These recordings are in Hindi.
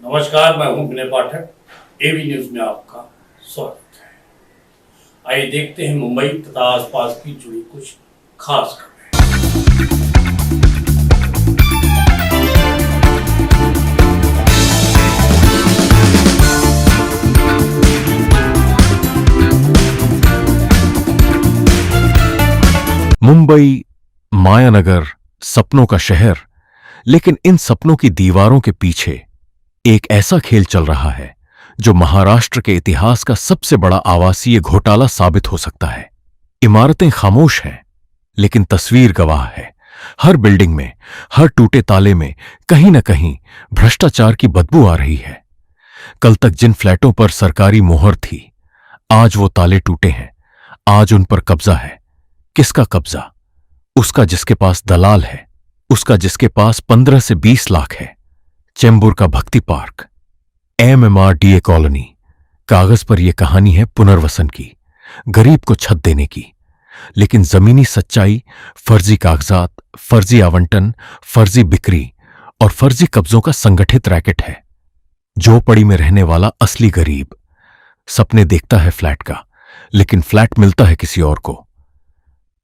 नमस्कार, मैं हूं विनय पाठक। एबी न्यूज में आपका स्वागत है। आइए देखते हैं मुंबई तथा आसपास की जुड़ी कुछ खास खबरें। मुंबई मायानगर, सपनों का शहर। लेकिन इन सपनों की दीवारों के पीछे एक ऐसा खेल चल रहा है जो महाराष्ट्र के इतिहास का सबसे बड़ा आवासीय घोटाला साबित हो सकता है। इमारतें खामोश हैं, लेकिन तस्वीर गवाह है। हर बिल्डिंग में, हर टूटे ताले में कहीं न कहीं भ्रष्टाचार की बदबू आ रही है। कल तक जिन फ्लैटों पर सरकारी मोहर थी, आज वो ताले टूटे हैं। आज उन पर कब्जा है। किसका कब्जा? उसका जिसके पास दलाल है, उसका जिसके पास 15 से 20 लाख है। चेंबूर का भक्ति पार्क, MMRDA कॉलोनी। कागज पर यह कहानी है पुनर्वसन की, गरीब को छत देने की। लेकिन जमीनी सच्चाई फर्जी कागजात, फर्जी आवंटन, फर्जी बिक्री और फर्जी कब्जों का संगठित रैकेट है। झोपड़ी में रहने वाला असली गरीब सपने देखता है फ्लैट का, लेकिन फ्लैट मिलता है किसी और को,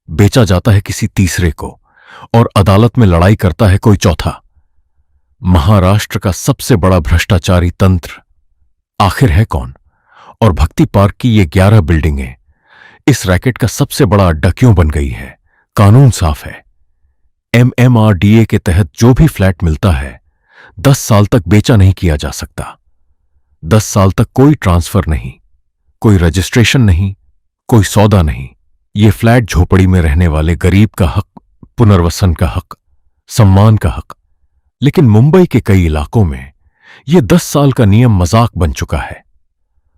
बेचा जाता है किसी तीसरे को, और अदालत में लड़ाई करता है कोई चौथा। महाराष्ट्र का सबसे बड़ा भ्रष्टाचारी तंत्र आखिर है कौन? और भक्ति पार्क की ये 11 बिल्डिंगें इस रैकेट का सबसे बड़ा अड्डा क्यों बन गई है? कानून साफ है। MMRDA के तहत जो भी फ्लैट मिलता है 10 साल तक बेचा नहीं किया जा सकता। 10 साल तक कोई ट्रांसफर नहीं, कोई रजिस्ट्रेशन नहीं, कोई सौदा नहीं। ये फ्लैट झोपड़ी में रहने वाले गरीब का हक, पुनर्वसन का हक, सम्मान का हक। लेकिन मुंबई के कई इलाकों में यह 10 साल का नियम मजाक बन चुका है।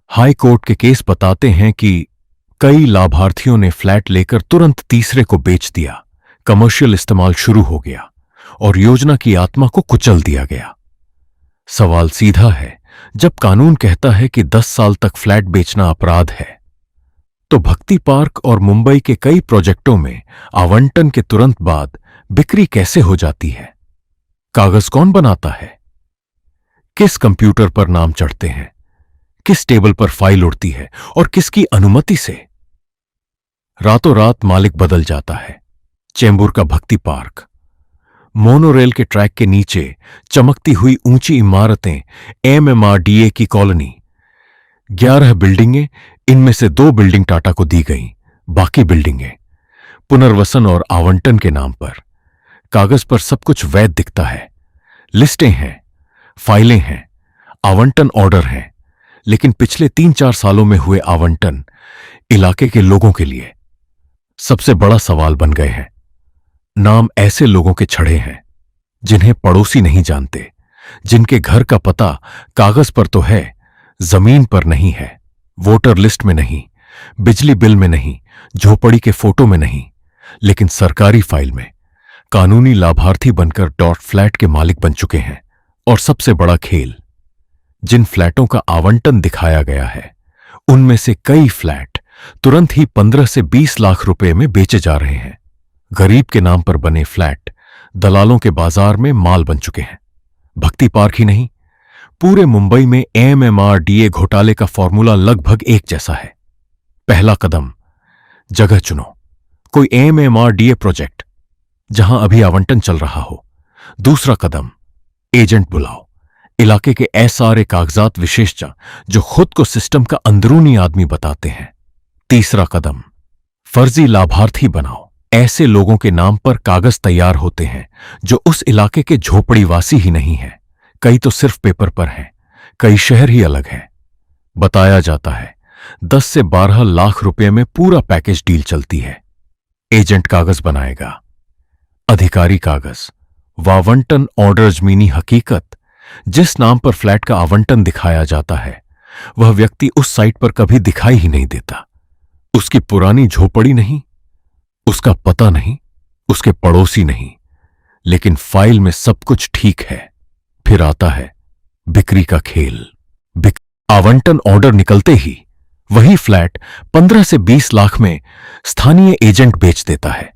हाई कोर्ट के केस बताते हैं कि कई लाभार्थियों ने फ्लैट लेकर तुरंत तीसरे को बेच दिया। कमर्शियल इस्तेमाल शुरू हो गया और योजना की आत्मा को कुचल दिया गया। सवाल सीधा है, जब कानून कहता है कि 10 साल तक फ्लैट बेचना अपराध है, तो भक्ति पार्क और मुंबई के कई प्रोजेक्टों में आवंटन के तुरंत बाद बिक्री कैसे हो जाती है? कागज कौन बनाता है? किस कंप्यूटर पर नाम चढ़ते हैं? किस टेबल पर फाइल उड़ती है और किसकी अनुमति से? रातों रात मालिक बदल जाता है। चेंबूर का भक्ति पार्क, मोनोरेल के ट्रैक के नीचे चमकती हुई ऊंची इमारतें, MMRDA की कॉलोनी। 11 बिल्डिंगें, इनमें से 2 बिल्डिंग टाटा को दी गईं, बाकी बिल्डिंगें पुनर्वसन और आवंटन के नाम पर। कागज पर सब कुछ वैध दिखता है। लिस्टें हैं, फाइलें हैं, आवंटन ऑर्डर हैं, लेकिन पिछले 3-4 सालों में हुए आवंटन इलाके के लोगों के लिए सबसे बड़ा सवाल बन गए हैं। नाम ऐसे लोगों के छड़े हैं जिन्हें पड़ोसी नहीं जानते, जिनके घर का पता कागज पर तो है, जमीन पर नहीं है, वोटर लिस्ट में नहीं, बिजली बिल में नहीं, झोपड़ी के फोटो में नहीं, लेकिन सरकारी फाइल में कानूनी लाभार्थी बनकर डॉट फ्लैट के मालिक बन चुके हैं। और सबसे बड़ा खेल, जिन फ्लैटों का आवंटन दिखाया गया है, उनमें से कई फ्लैट तुरंत ही 15 से 20 लाख रुपए में बेचे जा रहे हैं। गरीब के नाम पर बने फ्लैट दलालों के बाजार में माल बन चुके हैं। भक्ति पार्क ही नहीं, पूरे मुंबई में MMRDA घोटाले का फॉर्मूला लगभग एक जैसा है। पहला कदम, जगह चुनो। कोई MMRDA प्रोजेक्ट जहां अभी आवंटन चल रहा हो। दूसरा कदम, एजेंट बुलाओ, इलाके के SRA कागजात विशेषज्ञ जो खुद को सिस्टम का अंदरूनी आदमी बताते हैं। तीसरा कदम, फर्जी लाभार्थी बनाओ। ऐसे लोगों के नाम पर कागज तैयार होते हैं जो उस इलाके के झोपड़ीवासी ही नहीं है। कई तो सिर्फ पेपर पर हैं, कई शहर ही अलग है। बताया जाता है 10 से 12 लाख रुपए में पूरा पैकेज डील चलती है। एजेंट कागज बनाएगा, अधिकारी कागज, वावंटन ऑर्डर जमीनी हकीकत। जिस नाम पर फ्लैट का आवंटन दिखाया जाता है, वह व्यक्ति उस साइट पर कभी दिखाई ही नहीं देता। उसकी पुरानी झोपड़ी नहीं, उसका पता नहीं, उसके पड़ोसी नहीं, लेकिन फाइल में सब कुछ ठीक है। फिर आता है बिक्री का खेल। आवंटन ऑर्डर निकलते ही वही फ्लैट 15 से 20 लाख में स्थानीय एजेंट बेच देता है।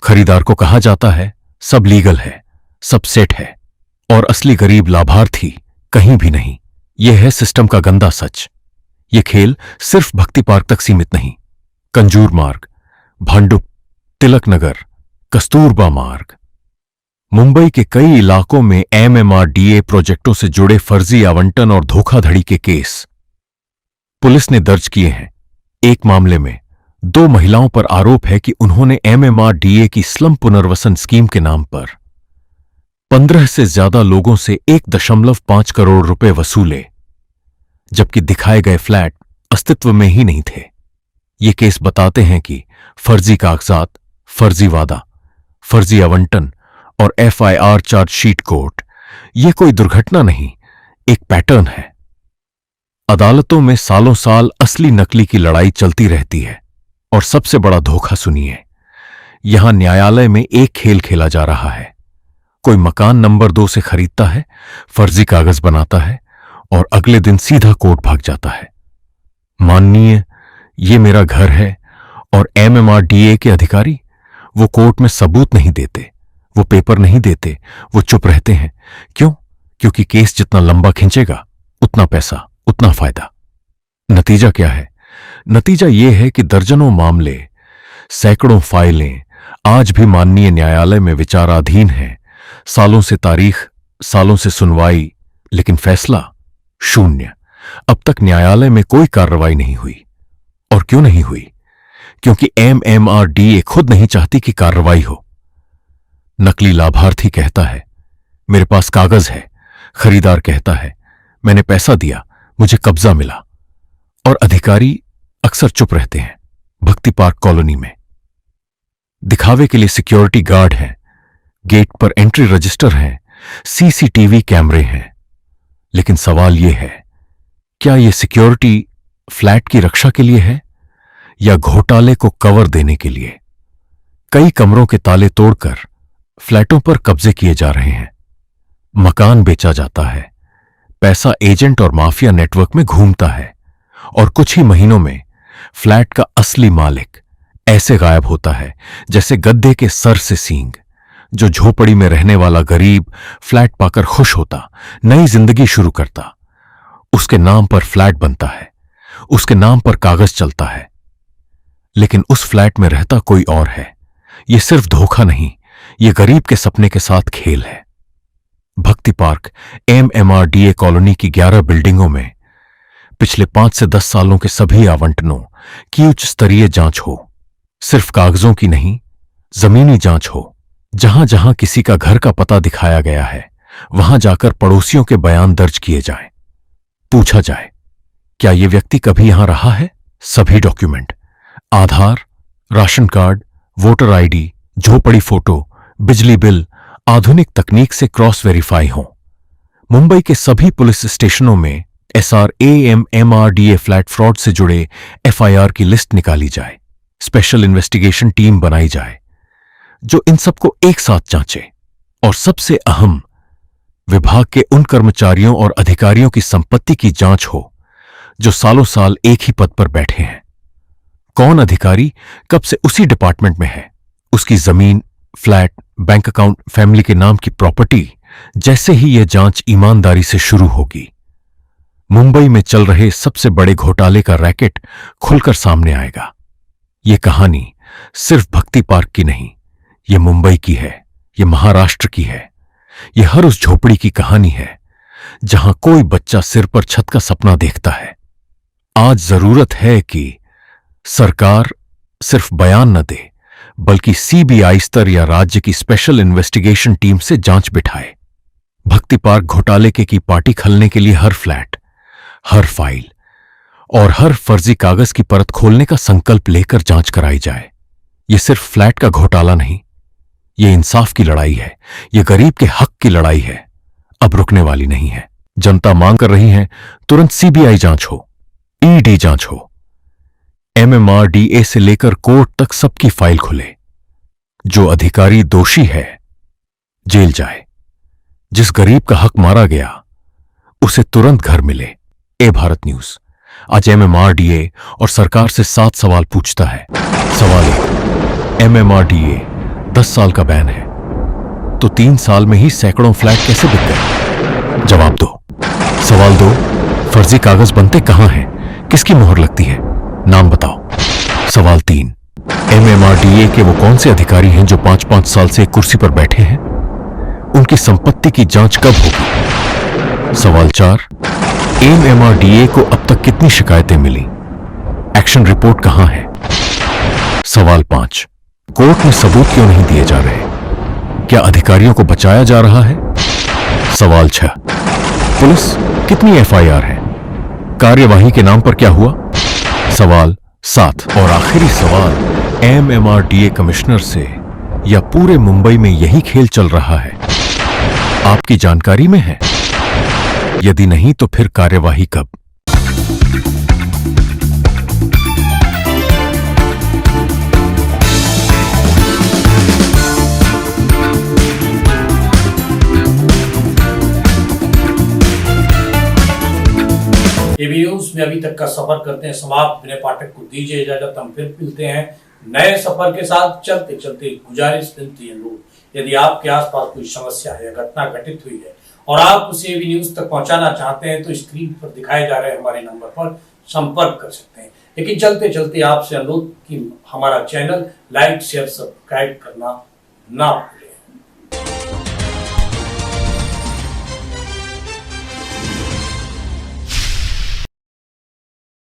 खरीदार को कहा जाता है सब लीगल है, सब सेट है, और असली गरीब लाभार्थी कहीं भी नहीं। यह है सिस्टम का गंदा सच। यह खेल सिर्फ भक्ति पार्क तक सीमित नहीं। कंजूर मार्ग, भांडुप, तिलक नगर, कस्तूरबा मार्ग, मुंबई के कई इलाकों में MMRDA प्रोजेक्टों से जुड़े फर्जी आवंटन और धोखाधड़ी के केस पुलिस ने दर्ज किए हैं। एक मामले में 2 महिलाओं पर आरोप है कि उन्होंने MMRDA की स्लम पुनर्वसन स्कीम के नाम पर 15 से ज्यादा लोगों से 1.5 करोड़ रुपए वसूले, जबकि दिखाए गए फ्लैट अस्तित्व में ही नहीं थे। ये केस बताते हैं कि फर्जी कागजात, फर्जी वादा, फर्जी आवंटन और FIR चार्जशीट कोर्ट यह कोई दुर्घटना नहीं, एक पैटर्न है। अदालतों में सालों साल असली नकली की लड़ाई चलती रहती है। और सबसे बड़ा धोखा सुनिए, यहां न्यायालय में एक खेल खेला जा रहा है। कोई मकान नंबर 2 से खरीदता है, फर्जी कागज बनाता है और अगले दिन सीधा कोर्ट भाग जाता है। माननीय, ये मेरा घर है, और MMRDA के अधिकारी वो कोर्ट में सबूत नहीं देते, वो पेपर नहीं देते, वो चुप रहते हैं। क्यों? क्योंकि केस जितना लंबा खींचेगा उतना पैसा, उतना फायदा। नतीजा क्या है? नतीजा यह है कि दर्जनों मामले, सैकड़ों फाइलें आज भी माननीय न्यायालय में विचाराधीन हैं। सालों से तारीख, सालों से सुनवाई, लेकिन फैसला शून्य। अब तक न्यायालय में कोई कार्रवाई नहीं हुई। और क्यों नहीं हुई? क्योंकि MMRDA खुद नहीं चाहती कि कार्रवाई हो। नकली लाभार्थी कहता है मेरे पास कागज है, खरीदार कहता है मैंने पैसा दिया, मुझे कब्जा मिला, और अधिकारी अक्सर चुप रहते हैं। भक्ति पार्क कॉलोनी में दिखावे के लिए सिक्योरिटी गार्ड हैं, गेट पर एंट्री रजिस्टर हैं, CCTV कैमरे हैं, लेकिन सवाल यह है, क्या यह सिक्योरिटी फ्लैट की रक्षा के लिए है या घोटाले को कवर देने के लिए? कई कमरों के ताले तोड़कर फ्लैटों पर कब्जे किए जा रहे हैं, मकान बेचा जाता है, पैसा एजेंट और माफिया नेटवर्क में घूमता है, और कुछ ही महीनों में फ्लैट का असली मालिक ऐसे गायब होता है जैसे गद्दे के सर से सींग। जो झोपड़ी में रहने वाला गरीब फ्लैट पाकर खुश होता, नई जिंदगी शुरू करता, उसके नाम पर फ्लैट बनता है, उसके नाम पर कागज चलता है, लेकिन उस फ्लैट में रहता कोई और है। यह सिर्फ धोखा नहीं, यह गरीब के सपने के साथ खेल है। भक्ति पार्क MMRDA कॉलोनी की 11 बिल्डिंगों में पिछले 5 से 10 सालों के सभी आवंटनों की उच्च स्तरीय जांच हो। सिर्फ कागजों की नहीं, जमीनी जांच हो। जहां जहां किसी का घर का पता दिखाया गया है, वहां जाकर पड़ोसियों के बयान दर्ज किए जाएं। पूछा जाए क्या यह व्यक्ति कभी यहां रहा है? सभी डॉक्यूमेंट, आधार, राशन कार्ड, वोटर ID, झोपड़ी फोटो, बिजली बिल आधुनिक तकनीक से क्रॉस वेरीफाई हों। मुंबई के सभी पुलिस स्टेशनों में SR MMRDA फ्लैट फ्रॉड से जुड़े FIR की लिस्ट निकाली जाए। स्पेशल इन्वेस्टिगेशन टीम बनाई जाए जो इन सबको एक साथ जांचे। और सबसे अहम, विभाग के उन कर्मचारियों और अधिकारियों की संपत्ति की जांच हो जो सालों साल एक ही पद पर बैठे हैं। कौन अधिकारी कब से उसी डिपार्टमेंट में है, उसकी जमीन, फ्लैट, बैंक अकाउंट, फैमिली के नाम की प्रॉपर्टी। जैसे ही यह जांच ईमानदारी से शुरू होगी, मुंबई में चल रहे सबसे बड़े घोटाले का रैकेट खुलकर सामने आएगा। यह कहानी सिर्फ भक्ति पार्क की नहीं, यह मुंबई की है, यह महाराष्ट्र की है, यह हर उस झोपड़ी की कहानी है जहां कोई बच्चा सिर पर छत का सपना देखता है। आज जरूरत है कि सरकार सिर्फ बयान न दे, बल्कि CBI स्तर या राज्य की स्पेशल इन्वेस्टिगेशन टीम से जांच बिठाए। भक्ति पार्क घोटाले की पार्टी खलने के लिए हर फ्लैट, हर फाइल और हर फर्जी कागज की परत खोलने का संकल्प लेकर जांच कराई जाए। यह सिर्फ फ्लैट का घोटाला नहीं, यह इंसाफ की लड़ाई है, यह गरीब के हक की लड़ाई है। अब रुकने वाली नहीं है। जनता मांग कर रही है तुरंत CBI जांच हो, ED जांच हो, MMRDA से लेकर कोर्ट तक सबकी फाइल खुले। जो अधिकारी दोषी है जेल जाए, जिस गरीब का हक मारा गया उसे तुरंत घर मिले। भारत न्यूज आज MMRDA और सरकार से 7 सवाल पूछता है। सवाल 1, MMRDA 10 साल का बैन है तो 3 साल में ही सैकड़ों फ्लैट कैसे बिक गए? जवाब दो। फर्जी कागज बनते कहां हैं? किसकी मोहर लगती है? नाम बताओ। सवाल 3, MMRDA के वो कौन से अधिकारी हैं जो 5-5 साल से कुर्सी पर बैठे हैं? उनकी संपत्ति की जांच कब होगी? सवाल 4, MMRDA को अब तक कितनी शिकायतें मिली? एक्शन रिपोर्ट कहां है? सवाल 5, कोर्ट में सबूत क्यों नहीं दिए जा रहे? क्या अधिकारियों को बचाया जा रहा है? सवाल 6, पुलिस कितनी FIR है? कार्यवाही के नाम पर क्या हुआ? सवाल 7 और आखिरी सवाल, MMRDA कमिश्नर से या पूरे मुंबई में यही खेल चल रहा है? आपकी जानकारी में है? यदि नहीं तो फिर कार्यवाही कब? एबी न्यूज में अभी तक का सफर करते हैं समाप्त। विनय पाठक को दीजिए इजाजत, हम फिर मिलते हैं नए सफर के साथ। चलते चलते गुजारिश, विनती, अनुरोध, यदि आपके आसपास कोई समस्या है या घटना घटित हुई है और आप उसे एबी न्यूज तक पहुंचाना चाहते हैं तो स्क्रीन पर दिखाए जा रहे हमारे नंबर पर संपर्क कर सकते हैं। लेकिन चलते चलते आपसे अनुरोध कि हमारा चैनल लाइक, शेयर, सब्सक्राइब करना ना भूलें।